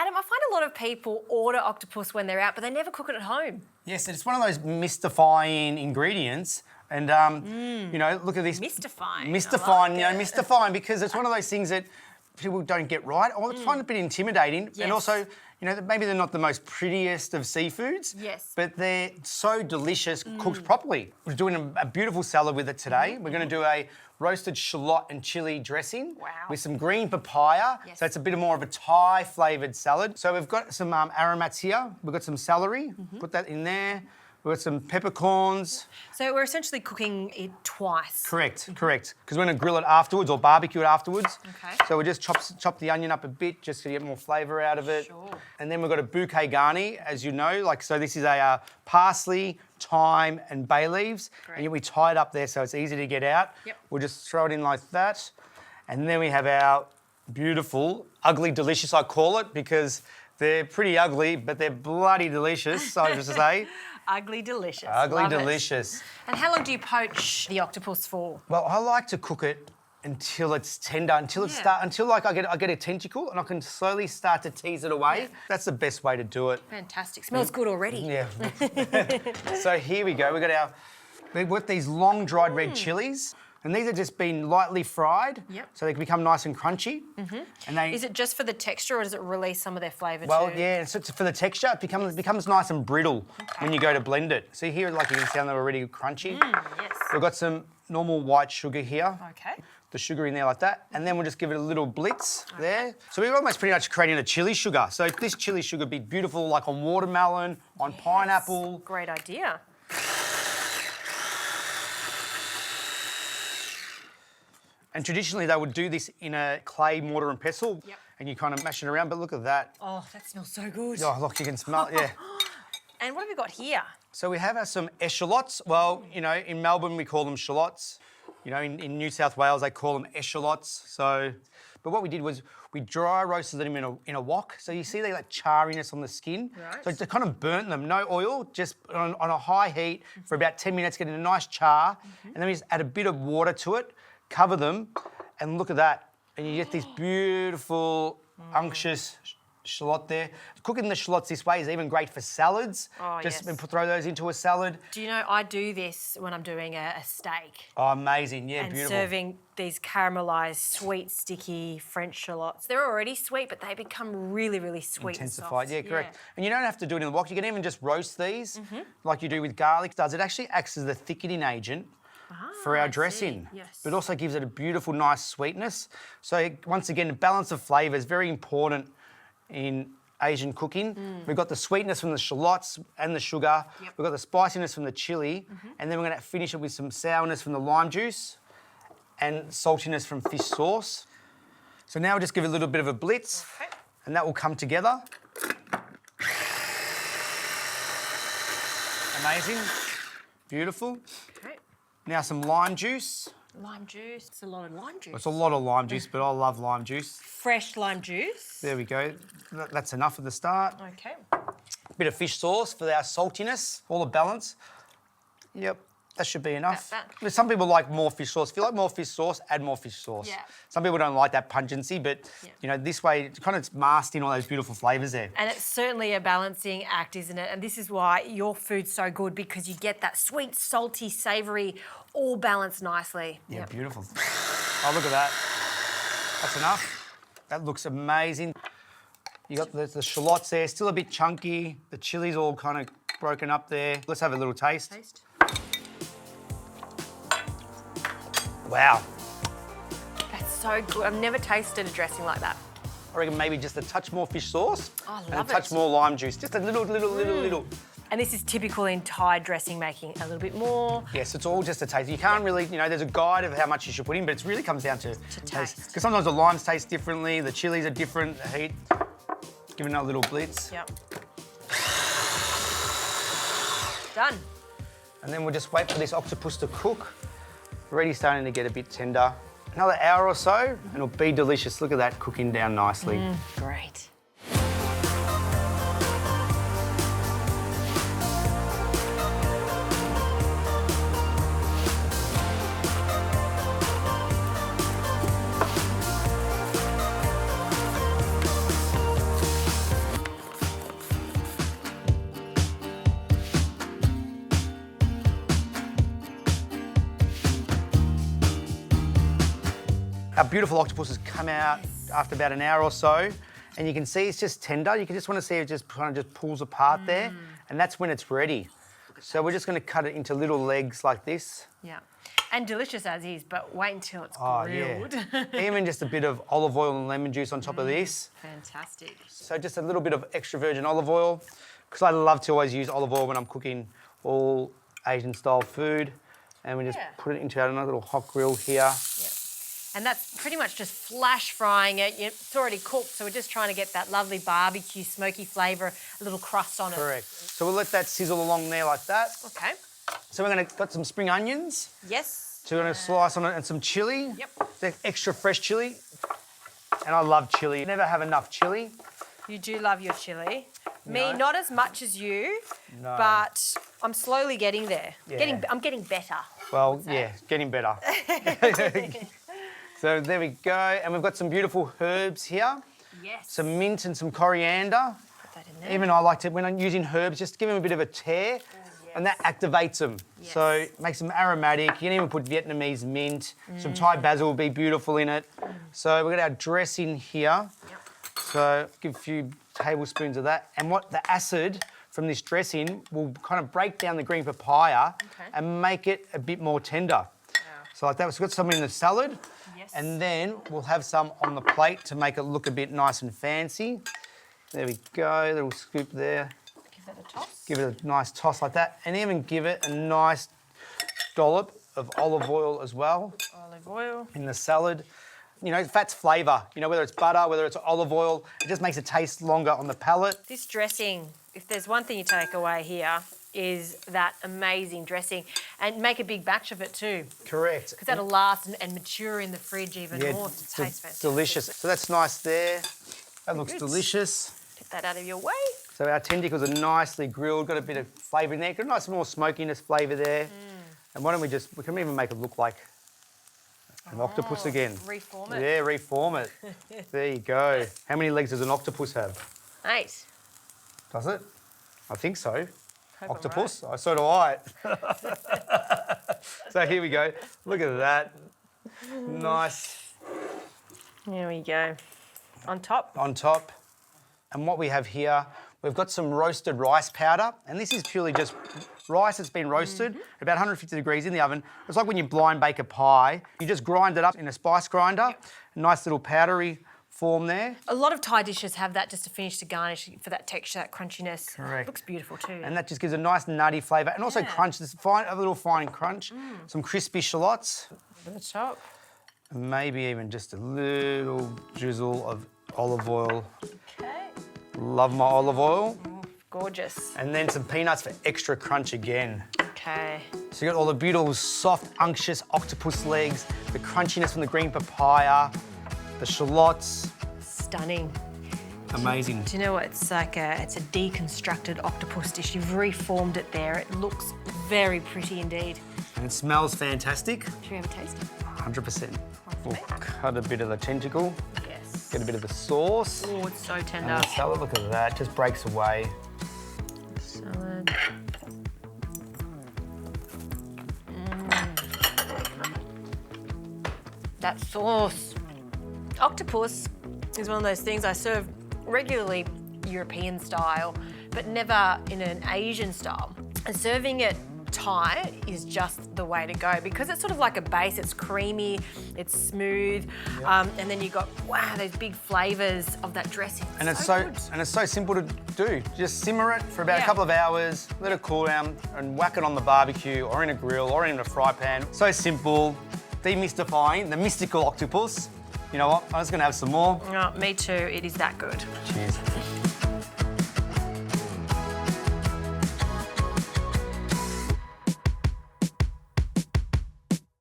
Adam, I find a lot of people order octopus when they're out, but they never cook it at home. Yes, it's one of those mystifying ingredients. And, you know, look at this. Mystifying. Mystifying because it's one of those things that people don't get right. I find it a bit intimidating. Yes. And also, you know, maybe they're not the most prettiest of seafoods. Yes. But they're so delicious cooked properly. We're doing a beautiful salad with it today. We're going to do a roasted shallot and chilli dressing with some green papaya. Yes. So it's a bit more of a Thai flavoured salad. So we've got some aromats here. We've got some celery. Put that in there. We've got some peppercorns. So we're essentially cooking it twice. Correct. Because we're going to grill it afterwards or barbecue it afterwards. Okay. So we just chop the onion up a bit just to get more flavour out of it. Sure. And then we've got a bouquet garni, as you know. So this is a parsley, thyme and bay leaves. Great. And we tie it up there so it's easy to get out. Yep. We'll just throw it in like that. And then we have our beautiful, ugly, delicious, I call it, because they're pretty ugly, but they're bloody delicious, so I just say. Ugly delicious. Ugly Love delicious. It. And how long do you poach the octopus for? Well, I like to cook it until it's tender, until like I get a tentacle and I can slowly start to tease it away. Yeah. That's the best way to do it. Fantastic. Smells good already. Yeah. So here we go. We've got these long dried red chillies. And these are just been lightly fried, so they can become nice and crunchy. And Is it just for the texture, or does it release some of their flavour well, too? yeah, so for the texture, it becomes nice and brittle when you go to blend it. See here, like you can see, they're already crunchy. Yes. We've got some normal white sugar here. Okay. The sugar in there like that, and then we'll just give it a little blitz there. So we're almost pretty much creating a chili sugar. So this chili sugar would be beautiful like on watermelon, on pineapple. Great idea. And traditionally they would do this in a clay mortar and pestle, and you kind of mash it around, but look at that. Oh, that smells so good. Oh, look, you can smell it, yeah. And what have we got here? So we have some shallots. Well, you know, in Melbourne we call them shallots. You know, in New South Wales they call them shallots. So, but what we did was we dry roasted them in a wok. So you see they like charriness on the skin. Right. So to kind of burnt them, no oil, just on a high heat for about 10 minutes, getting a nice char, and then we just add a bit of water to it, cover them, and look at that. And you get this beautiful, unctuous shallot there. Cooking the shallots this way is even great for salads. Oh, just yes. throw those into a salad. Do you know, I do this when I'm doing a steak. Oh, amazing. Yeah, and beautiful. serving these caramelised, sweet, sticky French shallots. They're already sweet, but they become really, really sweet Intensified, and soft. yeah, correct. And you don't have to do it in the wok. You can even just roast these like you do with garlic. It actually acts as the thickening agent for our dressing, but also gives it a beautiful, nice sweetness. So once again, the balance of flavour is very important in Asian cooking. We've got the sweetness from the shallots and the sugar. We've got the spiciness from the chilli, and then we're going to finish it with some sourness from the lime juice and saltiness from fish sauce. So now we'll just give it a little bit of a blitz, and that will come together. Amazing, beautiful. Okay. Now some lime juice. Lime juice. It's a lot of lime juice. It's a lot of lime juice, but I love lime juice. Fresh lime juice. There we go. That's enough at the start. Okay. Bit of fish sauce for our saltiness, all the balance. Yep, that should be enough. But some people like more fish sauce. If you like more fish sauce, add more fish sauce. Yeah. Some people don't like that pungency, but you know, this way it kind of masks in all those beautiful flavours there. And it's certainly a balancing act, isn't it? And this is why your food's so good, because you get that sweet, salty, savoury, all balanced nicely. Yeah, beautiful. Oh, look at that. That's enough. That looks amazing. You got the shallots there, still a bit chunky. The chili's all kind of broken up there. Let's have a little taste. Wow. That's so good. I've never tasted a dressing like that. I reckon maybe just a touch more fish sauce and a it. touch more lime juice. Just a little. And this is typical in Thai dressing making, a little bit more. Yes, it's all just a taste. You can't really, you know, there's a guide of how much you should put in, but it really comes down to taste. Because sometimes the limes taste differently, the chilies are different, the heat. Giving it a little blitz. Yep. Done. And then we'll just wait for this octopus to cook. Already starting to get a bit tender. Another hour or so, and it'll be delicious. Look at that cooking down nicely. Great. Our beautiful octopus has come out after about an hour or so, and you can see it's just tender. You can just want to see it just kind of just pulls apart there, and that's when it's ready. So we're just going to cut it into little legs like this. Yeah. And delicious as is, but wait until it's grilled. Yeah. Even just a bit of olive oil and lemon juice on top of this. Fantastic. So just a little bit of extra virgin olive oil, because I love to always use olive oil when I'm cooking all Asian style food. And we just put it into our little hot grill here. Yep. And that's pretty much just flash frying it. It's already cooked, so we're just trying to get that lovely barbecue smoky flavour, a little crust on it. Correct. So we'll let that sizzle along there like that. Okay. So we're going to got some spring onions. Yes. So we're going to slice on it and some chilli. Yep. The extra fresh chilli. And I love chilli. You never have enough chilli. You do love your chilli. Me, No. not as much as you, No. but I'm slowly getting there. Yeah. I'm getting better. Well, yeah, getting better. So there we go. And we've got some beautiful herbs here. Yes. Some mint and some coriander. Put that in there. Even I like to, when I'm using herbs, just give them a bit of a tear. And that activates them. Yes. So it makes them aromatic. You can even put Vietnamese mint. Some Thai basil will be beautiful in it. So we've got our dressing here. Yep. So give a few tablespoons of that. And what the acid from this dressing will kind of break down the green papaya and make it a bit more tender. So like that, so we've got some in the salad. Yes. And then we'll have some on the plate to make it look a bit nice and fancy. There we go, little scoop there. Give that a toss. Give it a nice toss like that, and even give it a nice dollop of olive oil as well Olive oil. in the salad. You know, fat's flavour. You know, whether it's butter, whether it's olive oil, it just makes it taste longer on the palate. This dressing, if there's one thing you take away here, is that amazing dressing. And make a big batch of it too, Correct. because that'll last and mature in the fridge even more to taste fantastic. delicious. So that's nice there. That looks Good. delicious. Get that out of your way. So our tentacles are nicely grilled, got a bit of flavour in there, got a nice more smokiness flavour there. And why don't we can even make it look like an octopus again. Reform it. Yeah, reform it. There you go. How many legs does an octopus have? 8. Does it? I think so. Hope I'm Octopus? Oh, so do I. So here we go. Look at that. Nice. Here we go. On top. On top. And what we have here, we've got some roasted rice powder, and this is purely just rice that's been roasted at about 150 degrees in the oven. It's like when you blind bake a pie. You just grind it up in a spice grinder, a nice little powdery form there. A lot of Thai dishes have that just to finish the garnish for that texture, that crunchiness. Correct. Looks beautiful too. And that just gives a nice nutty flavour, and also crunch, this fine, a little fine crunch. Some crispy shallots, Over the top. and maybe even just a little drizzle of olive oil. Okay. Love my olive oil. Gorgeous. And then some peanuts for extra crunch again. Okay. So you got all the beautiful, soft, unctuous octopus legs, the crunchiness from the green papaya, the shallots. Stunning. Amazing. Do you know what? It's like it's a deconstructed octopus dish. You've reformed it there. It looks very pretty indeed. And it smells fantastic. Should we have a taste? 100%. We'll cut a bit of the tentacle, Yes. get a bit of the sauce. Oh, it's so And tender. the salad, look at that, just breaks away. Salad. That sauce. Octopus is one of those things I serve regularly European style, but never in an Asian style. And serving it Thai is just the way to go because it's sort of like a base. It's creamy, it's smooth, and then you got those big flavours of that dressing. And it's good. so simple to do. Just simmer it for about a couple of hours, let it cool down, and whack it on the barbecue or in a grill or in a fry pan. So simple, demystifying the mystical octopus. You know what? I'm just gonna have some more. Oh, me too. It is that good. Cheers.